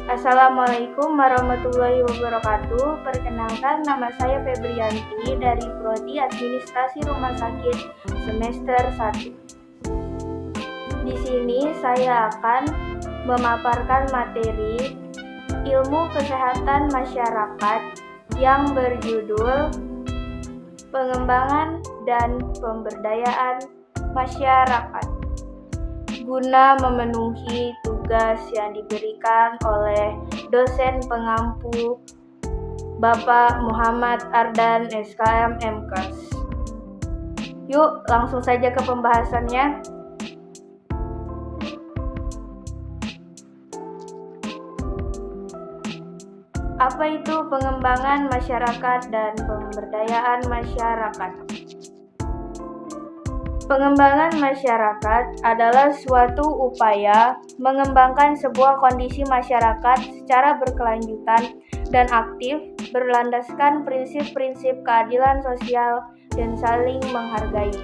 Assalamualaikum warahmatullahi wabarakatuh. Perkenalkan, nama saya Febrianti dari Prodi Administrasi Rumah Sakit semester 1. Di sini saya akan memaparkan materi ilmu kesehatan masyarakat yang berjudul Pengembangan dan Pemberdayaan Masyarakat, guna memenuhi tugas yang diberikan oleh dosen pengampu Bapak Muhammad Ardan SKM MKes. Yuk langsung saja ke pembahasannya. Apa itu pengembangan masyarakat dan pemberdayaan masyarakat? Pengembangan masyarakat adalah suatu upaya mengembangkan sebuah kondisi masyarakat secara berkelanjutan dan aktif, berlandaskan prinsip-prinsip keadilan sosial dan saling menghargai.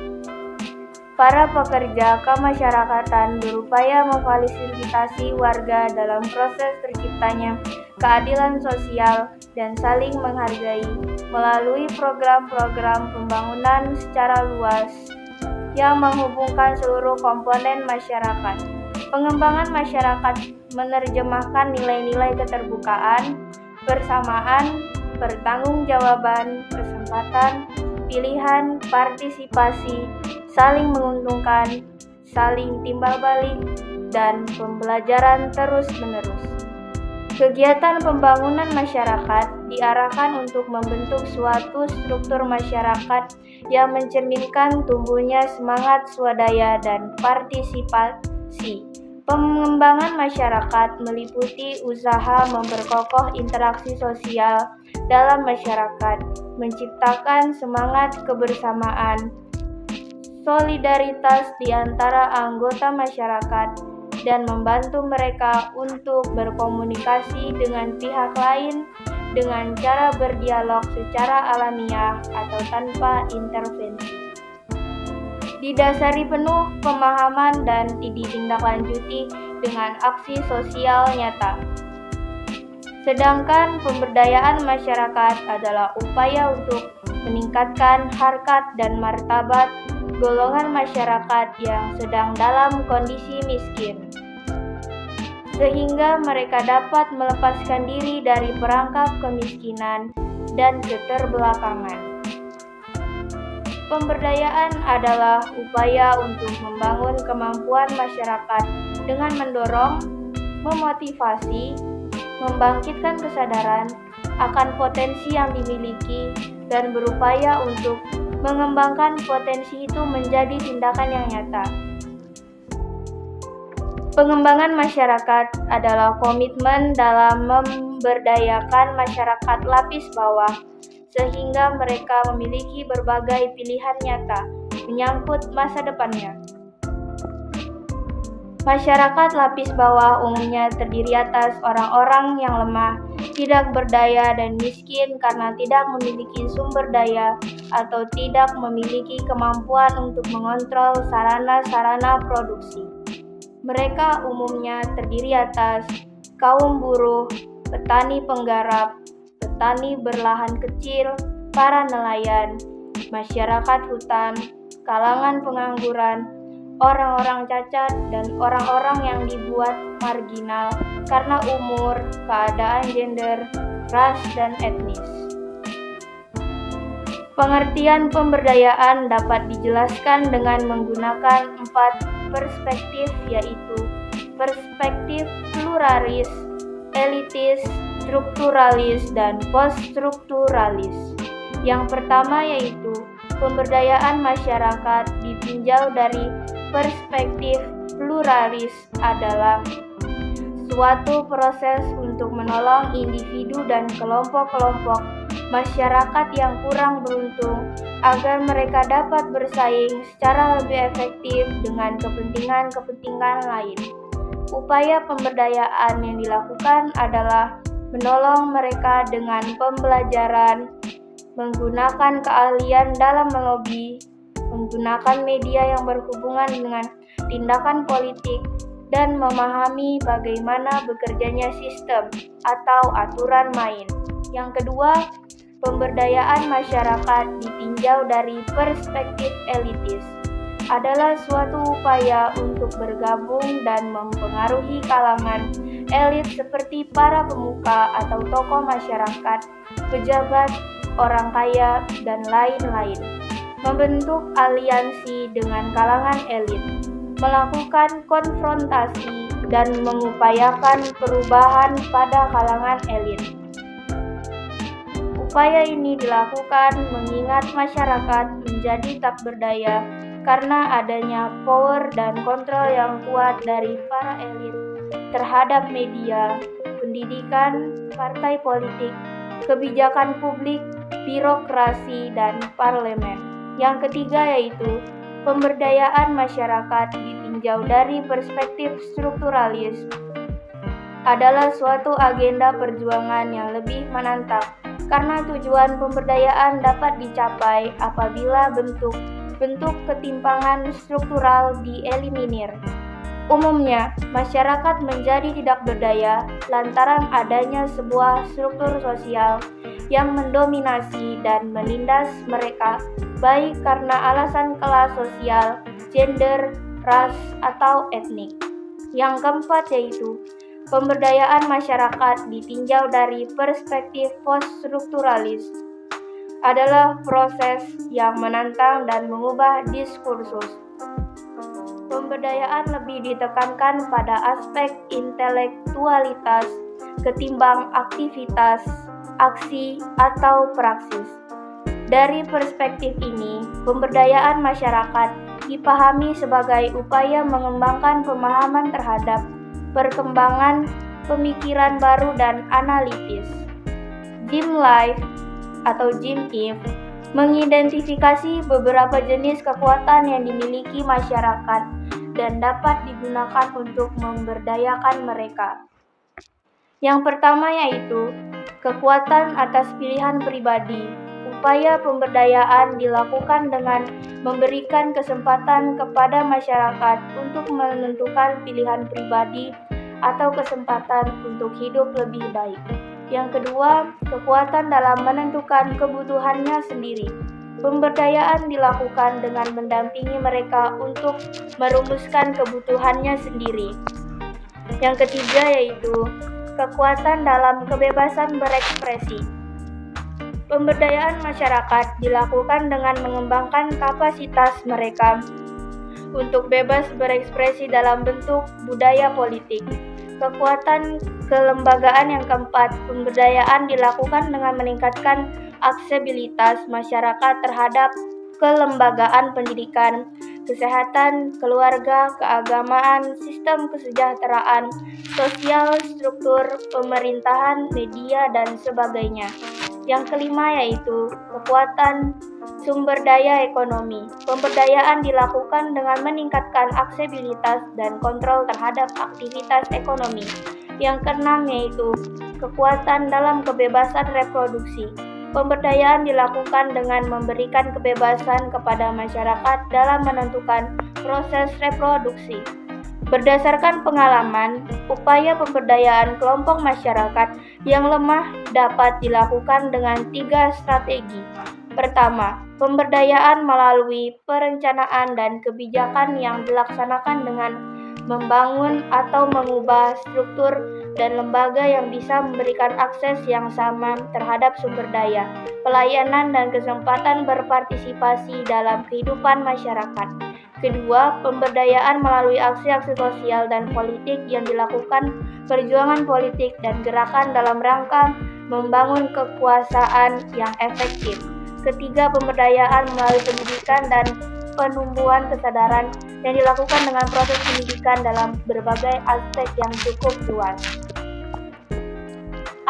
Para pekerja kemasyarakatan berupaya memfasilitasi warga dalam proses terciptanya keadilan sosial dan saling menghargai melalui program-program pembangunan secara luas yang menghubungkan seluruh komponen masyarakat. Pengembangan masyarakat menerjemahkan nilai-nilai keterbukaan, persamaan, pertanggungjawaban, kesempatan, pilihan, partisipasi, saling menguntungkan, saling timbal balik, dan pembelajaran terus-menerus. Kegiatan pembangunan masyarakat diarahkan untuk membentuk suatu struktur masyarakat yang mencerminkan tumbuhnya semangat swadaya dan partisipasi. Pengembangan masyarakat meliputi usaha memperkokoh interaksi sosial dalam masyarakat, menciptakan semangat kebersamaan, solidaritas di antara anggota masyarakat, dan membantu mereka untuk berkomunikasi dengan pihak lain dengan cara berdialog secara alamiah atau tanpa intervensi. Didasari penuh pemahaman dan ditindaklanjuti dengan aksi sosial nyata. Sedangkan pemberdayaan masyarakat adalah upaya untuk meningkatkan harkat dan martabat golongan masyarakat yang sedang dalam kondisi miskin, sehingga mereka dapat melepaskan diri dari perangkap kemiskinan dan keterbelakangan. Pemberdayaan adalah upaya untuk membangun kemampuan masyarakat dengan mendorong, memotivasi, membangkitkan kesadaran akan potensi yang dimiliki dan berupaya untuk mengembangkan potensi itu menjadi tindakan yang nyata. Pengembangan masyarakat adalah komitmen dalam memberdayakan masyarakat lapis bawah, sehingga mereka memiliki berbagai pilihan nyata menyangkut masa depannya. Masyarakat lapis bawah umumnya terdiri atas orang-orang yang lemah, tidak berdaya dan miskin karena tidak memiliki sumber daya atau tidak memiliki kemampuan untuk mengontrol sarana-sarana produksi. Mereka umumnya terdiri atas kaum buruh, petani penggarap, petani berlahan kecil, para nelayan, masyarakat hutan, kalangan pengangguran, orang-orang cacat, dan orang-orang yang dibuat marginal karena umur, keadaan gender, ras, dan etnis. Pengertian pemberdayaan dapat dijelaskan dengan menggunakan 4 perspektif, yaitu perspektif pluralis, elitis, strukturalis, dan poststrukturalis. Yang pertama yaitu pemberdayaan masyarakat ditinjau dari perspektif pluralis adalah suatu proses untuk menolong individu dan kelompok-kelompok masyarakat yang kurang beruntung agar mereka dapat bersaing secara lebih efektif dengan kepentingan-kepentingan lain. Upaya pemberdayaan yang dilakukan adalah menolong mereka dengan pembelajaran, menggunakan keahlian dalam melobi, menggunakan media yang berhubungan dengan tindakan politik, dan memahami bagaimana bekerjanya sistem atau aturan main. Yang kedua, pemberdayaan masyarakat ditinjau dari perspektif elitis adalah suatu upaya untuk bergabung dan mempengaruhi kalangan elit seperti para pemuka atau tokoh masyarakat, pejabat, orang kaya, dan lain-lain. Membentuk aliansi dengan kalangan elit, melakukan konfrontasi, dan mengupayakan perubahan pada kalangan elit. Upaya ini dilakukan mengingat masyarakat menjadi tak berdaya karena adanya power dan kontrol yang kuat dari para elit terhadap media, pendidikan, partai politik, kebijakan publik, birokrasi, dan parlemen. Yang ketiga yaitu pemberdayaan masyarakat ditinjau dari perspektif strukturalis adalah suatu agenda perjuangan yang lebih menantang karena tujuan pemberdayaan dapat dicapai apabila bentuk ketimpangan struktural dieliminir. Umumnya, masyarakat menjadi tidak berdaya lantaran adanya sebuah struktur sosial yang mendominasi dan menindas mereka, baik karena alasan kelas sosial, gender, ras, atau etnik. Yang keempat yaitu pemberdayaan masyarakat ditinjau dari perspektif post-strukturalis adalah proses yang menantang dan mengubah diskursus. Pemberdayaan lebih ditekankan pada aspek intelektualitas ketimbang aktivitas, aksi, atau praksis. Dari perspektif ini, pemberdayaan masyarakat dipahami sebagai upaya mengembangkan pemahaman terhadap perkembangan pemikiran baru dan analitis. Jim Life atau Jim Eve mengidentifikasi beberapa jenis kekuatan yang dimiliki masyarakat dan dapat digunakan untuk memberdayakan mereka. Yang pertama yaitu kekuatan atas pilihan pribadi. Upaya pemberdayaan dilakukan dengan memberikan kesempatan kepada masyarakat untuk menentukan pilihan pribadi atau kesempatan untuk hidup lebih baik. Yang kedua, kekuatan dalam menentukan kebutuhannya sendiri. Pemberdayaan dilakukan dengan mendampingi mereka untuk merumuskan kebutuhannya sendiri. Yang ketiga yaitu kekuatan dalam kebebasan berekspresi. Pemberdayaan masyarakat dilakukan dengan mengembangkan kapasitas mereka untuk bebas berekspresi dalam bentuk budaya politik. Kekuatan kelembagaan yang keempat, pemberdayaan dilakukan dengan meningkatkan aksesibilitas masyarakat terhadap kelembagaan pendidikan, kesehatan, keluarga, keagamaan, sistem kesejahteraan, sosial, struktur, pemerintahan, media, dan sebagainya. Yang kelima yaitu kekuatan sumber daya ekonomi. Pemberdayaan dilakukan dengan meningkatkan aksesibilitas dan kontrol terhadap aktivitas ekonomi. Yang keenam yaitu kekuatan dalam kebebasan reproduksi. Pemberdayaan dilakukan dengan memberikan kebebasan kepada masyarakat dalam menentukan proses reproduksi. Berdasarkan pengalaman, upaya pemberdayaan kelompok masyarakat yang lemah dapat dilakukan dengan 3 strategi. Pertama, pemberdayaan melalui perencanaan dan kebijakan yang dilaksanakan dengan membangun atau mengubah struktur dan lembaga yang bisa memberikan akses yang sama terhadap sumber daya, pelayanan, dan kesempatan berpartisipasi dalam kehidupan masyarakat. Kedua, pemberdayaan melalui aksi-aksi sosial dan politik yang dilakukan perjuangan politik dan gerakan dalam rangka membangun kekuasaan yang efektif. Ketiga, pemberdayaan melalui pendidikan dan penumbuhan kesadaran yang dilakukan dengan proses pendidikan dalam berbagai aspek yang cukup luas.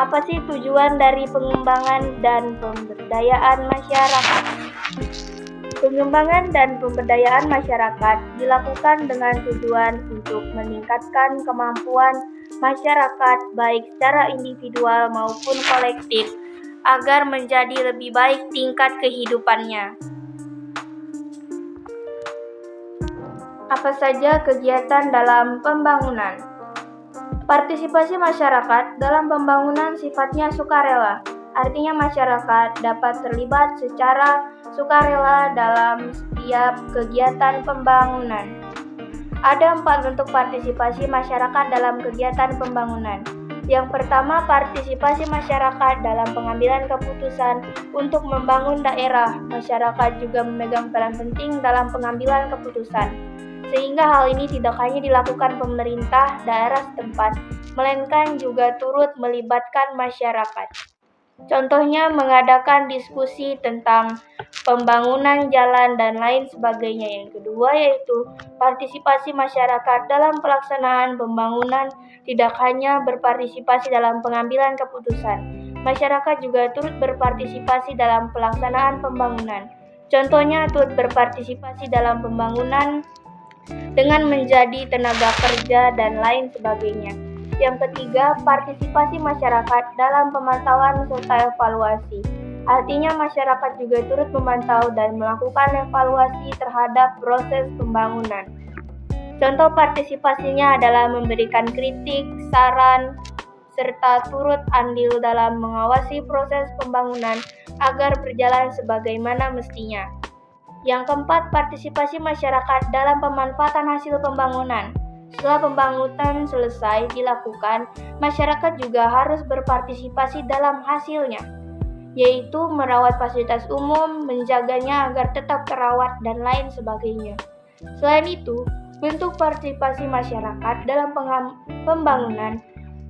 Apa sih tujuan dari pengembangan dan pemberdayaan masyarakat? Pengembangan dan pemberdayaan masyarakat dilakukan dengan tujuan untuk meningkatkan kemampuan masyarakat baik secara individual maupun kolektif agar menjadi lebih baik tingkat kehidupannya. Apa saja kegiatan dalam pembangunan? Partisipasi masyarakat dalam pembangunan sifatnya sukarela. Artinya masyarakat dapat terlibat secara sukarela dalam setiap kegiatan pembangunan. Ada 4 bentuk partisipasi masyarakat dalam kegiatan pembangunan. Yang pertama, partisipasi masyarakat dalam pengambilan keputusan untuk membangun daerah. Masyarakat juga memegang peran penting dalam pengambilan keputusan, sehingga hal ini tidak hanya dilakukan pemerintah daerah setempat, melainkan juga turut melibatkan masyarakat. Contohnya mengadakan diskusi tentang pembangunan jalan dan lain sebagainya. Yang kedua yaitu partisipasi masyarakat dalam pelaksanaan pembangunan tidak hanya berpartisipasi dalam pengambilan keputusan. Masyarakat juga turut berpartisipasi dalam pelaksanaan pembangunan. Contohnya turut berpartisipasi dalam pembangunan dengan menjadi tenaga kerja dan lain sebagainya. Yang ketiga, partisipasi masyarakat dalam pemantauan serta evaluasi. Artinya masyarakat juga turut memantau dan melakukan evaluasi terhadap proses pembangunan. Contoh partisipasinya adalah memberikan kritik, saran, serta turut andil dalam mengawasi proses pembangunan agar berjalan sebagaimana mestinya. Yang keempat, partisipasi masyarakat dalam pemanfaatan hasil pembangunan. Setelah pembangunan selesai dilakukan, masyarakat juga harus berpartisipasi dalam hasilnya, yaitu merawat fasilitas umum, menjaganya agar tetap terawat, dan lain sebagainya. Selain itu, bentuk partisipasi masyarakat dalam pembangunan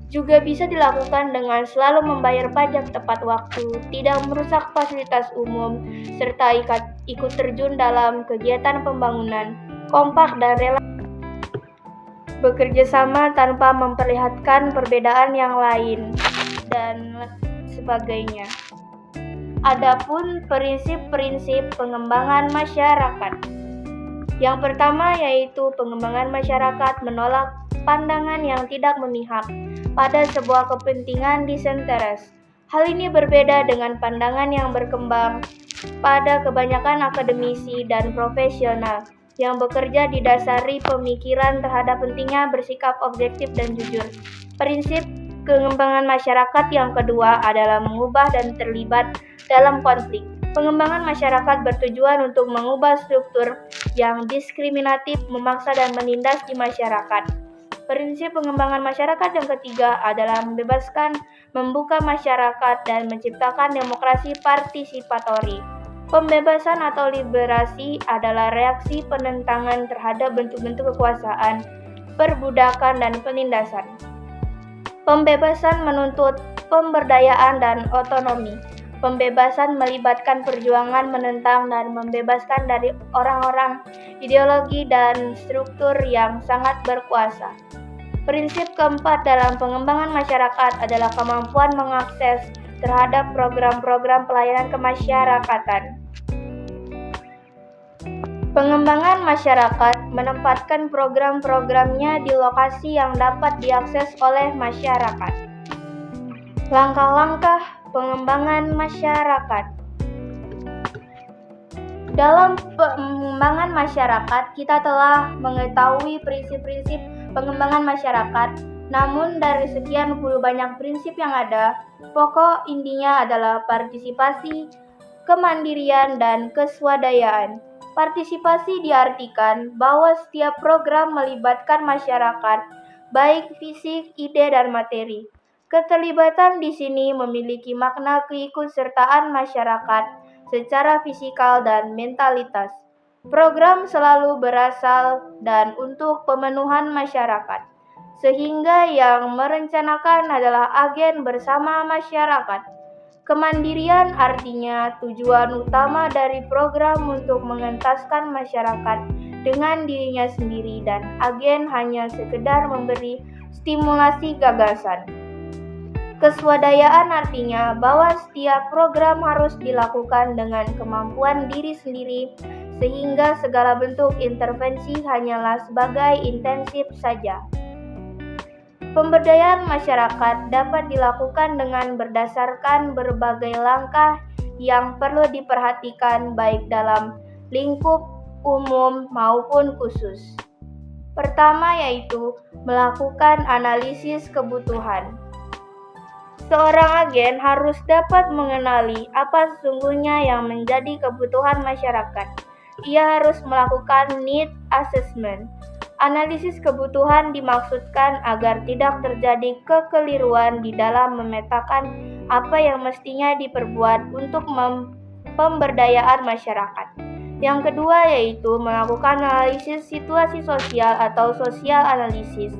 juga bisa dilakukan dengan selalu membayar pajak tepat waktu, tidak merusak fasilitas umum, serta ikut terjun dalam kegiatan pembangunan, kompak dan rela bekerja sama tanpa memperlihatkan perbedaan yang lain, dan sebagainya. Adapun prinsip-prinsip pengembangan masyarakat. Yang pertama yaitu pengembangan masyarakat menolak pandangan yang tidak memihak pada sebuah kepentingan disinteres. Hal ini berbeda dengan pandangan yang berkembang pada kebanyakan akademisi dan profesional yang bekerja didasari pemikiran terhadap pentingnya bersikap objektif dan jujur. Prinsip pengembangan masyarakat yang kedua adalah mengubah dan terlibat dalam konflik. Pengembangan masyarakat bertujuan untuk mengubah struktur yang diskriminatif, memaksa dan menindas di masyarakat. Prinsip pengembangan masyarakat yang ketiga adalah membebaskan, membuka masyarakat, dan menciptakan demokrasi partisipatori. Pembebasan atau liberasi adalah reaksi penentangan terhadap bentuk-bentuk kekuasaan, perbudakan, dan penindasan. Pembebasan menuntut pemberdayaan dan otonomi. Pembebasan melibatkan perjuangan menentang dan membebaskan dari orang-orang, ideologi, dan struktur yang sangat berkuasa. Prinsip keempat dalam pengembangan masyarakat adalah kemampuan mengakses terhadap program-program pelayanan kemasyarakatan. Pengembangan masyarakat menempatkan program-programnya di lokasi yang dapat diakses oleh masyarakat. Langkah-langkah pengembangan masyarakat. Dalam pengembangan masyarakat, kita telah mengetahui prinsip-prinsip pengembangan masyarakat. Namun dari sekian puluh banyak prinsip yang ada, pokok intinya adalah partisipasi, kemandirian, dan keswadayaan. Partisipasi diartikan bahwa setiap program melibatkan masyarakat, baik fisik, ide, dan materi. Keterlibatan di sini memiliki makna keikutsertaan masyarakat secara fisikal dan mentalitas. Program selalu berasal dan untuk pemenuhan masyarakat, sehingga yang merencanakan adalah agen bersama masyarakat. Kemandirian artinya tujuan utama dari program untuk mengentaskan masyarakat dengan dirinya sendiri dan agen hanya sekedar memberi stimulasi gagasan. Keswadayaan artinya bahwa setiap program harus dilakukan dengan kemampuan diri sendiri sehingga segala bentuk intervensi hanyalah sebagai intensif saja. Pemberdayaan masyarakat dapat dilakukan dengan berdasarkan berbagai langkah yang perlu diperhatikan baik dalam lingkup umum maupun khusus. Pertama yaitu melakukan analisis kebutuhan. Seorang agen harus dapat mengenali apa sesungguhnya yang menjadi kebutuhan masyarakat. Ia harus melakukan need assessment. Analisis kebutuhan dimaksudkan agar tidak terjadi kekeliruan di dalam memetakan apa yang mestinya diperbuat untuk pemberdayaan masyarakat. Yang kedua yaitu melakukan analisis situasi sosial atau social analysis,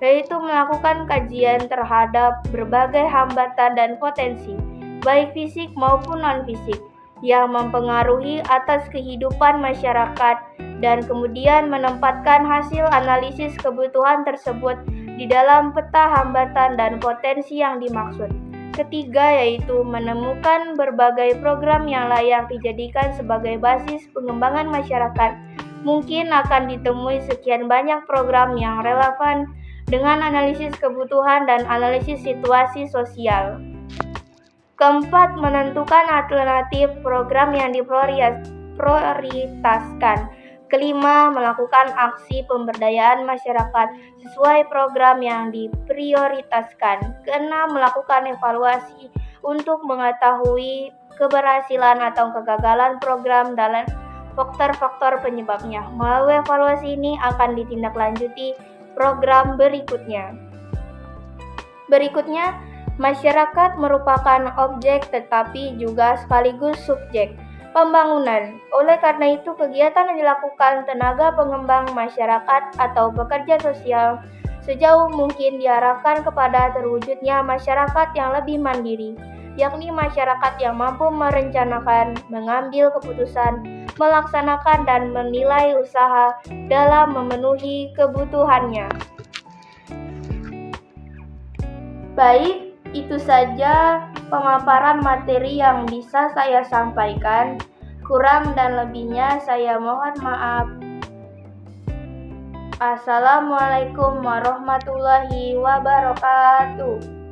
yaitu melakukan kajian terhadap berbagai hambatan dan potensi, baik fisik maupun non-fisik, yang mempengaruhi atas kehidupan masyarakat dan kemudian menempatkan hasil analisis kebutuhan tersebut di dalam peta hambatan dan potensi yang dimaksud. Ketiga yaitu menemukan berbagai program yang layak dijadikan sebagai basis pengembangan masyarakat. Mungkin akan ditemui sekian banyak program yang relevan dengan analisis kebutuhan dan analisis situasi sosial. Keempat, menentukan alternatif program yang diprioritaskan. Kelima, melakukan aksi pemberdayaan masyarakat sesuai program yang diprioritaskan. Keenam, melakukan evaluasi untuk mengetahui keberhasilan atau kegagalan program dan faktor-faktor penyebabnya. Melalui evaluasi ini akan ditindaklanjuti program berikutnya. Berikutnya, masyarakat merupakan objek tetapi juga sekaligus subjek pembangunan. Oleh karena itu, kegiatan yang dilakukan tenaga pengembang masyarakat atau pekerja sosial sejauh mungkin diarahkan kepada terwujudnya masyarakat yang lebih mandiri, yakni masyarakat yang mampu merencanakan, mengambil keputusan, melaksanakan dan menilai usaha dalam memenuhi kebutuhannya. Baik, itu saja pemaparan materi yang bisa saya sampaikan. Kurang dan lebihnya saya mohon maaf. Assalamualaikum warahmatullahi wabarakatuh.